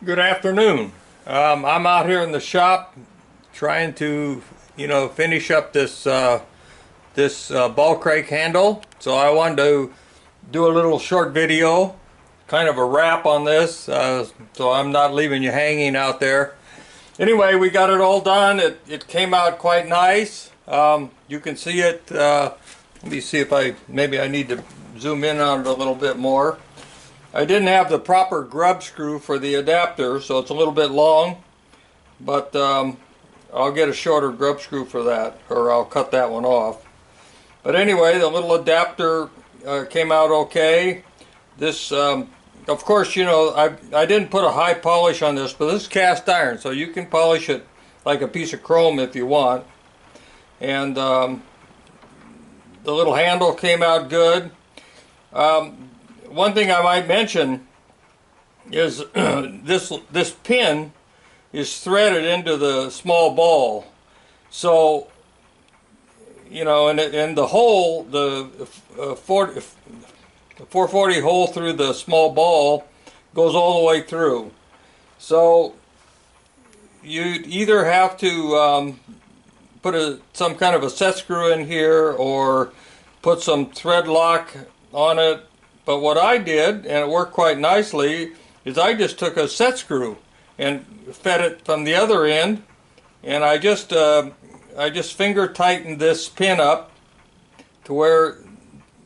Good afternoon. I'm out here in the shop trying to, finish up this ball crank handle. So I wanted to do a little short video, kind of a wrap on this, so I'm not leaving you hanging out there. Anyway, we got it all done. It came out quite nice. You can see it. Let me see if maybe I need to zoom in on it a little bit more. I didn't have the proper grub screw for the adapter, so it's a little bit long, but I'll get a shorter grub screw for that, or I'll cut that one off. But anyway, the little adapter came out okay. This, of course, I didn't put a high polish on this, but this is cast iron, so you can polish it like a piece of chrome if you want. And the little handle came out good. One thing I might mention is this pin is threaded into the small ball, so and the hole, the 440 hole through the small ball goes all the way through. So you either have to put some kind of a set screw in here or put some thread lock on it. But what I did, and it worked quite nicely, is I just took a set screw and fed it from the other end, and I just finger tightened this pin up to where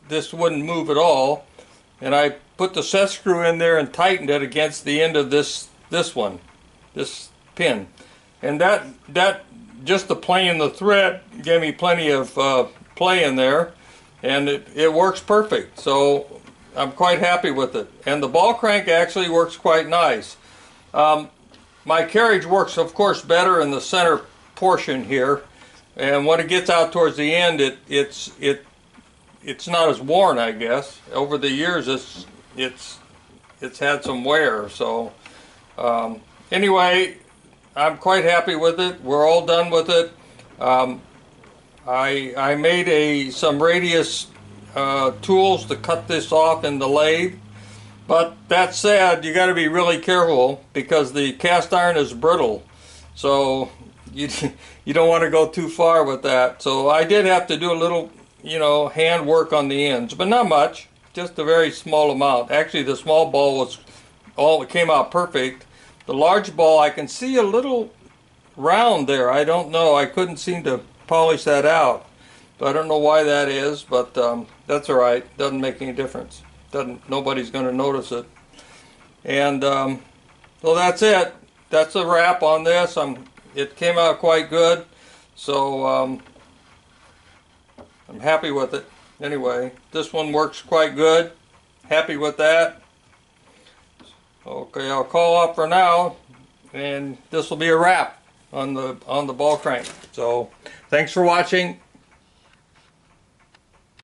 this wouldn't move at all, and I put the set screw in there and tightened it against the end of this pin, and that just the playing the thread gave me plenty of play in there, and it works perfect. So I'm quite happy with it, and the ball crank actually works quite nice. My carriage works, of course, better in the center portion here, and when it gets out towards the end, it's not as worn, I guess. Over the years, it's had some wear. So anyway, I'm quite happy with it. We're all done with it. I made some radius tools to cut this off in the lathe, but that said, you got to be really careful because the cast iron is brittle, so you don't want to go too far with that. So I did have to do a little hand work on the ends, but not much, just a very small amount. Actually, the small ball it came out perfect. The large ball, I can see a little round there. I don't know, I couldn't seem to polish that out. I don't know why that is, but that's all right. Doesn't make any difference. Nobody's going to notice it. And so that's it. That's a wrap on this. It came out quite good, so I'm happy with it. Anyway, this one works quite good. Happy with that. Okay, I'll call off for now, and this will be a wrap on the ball crank. So thanks for watching.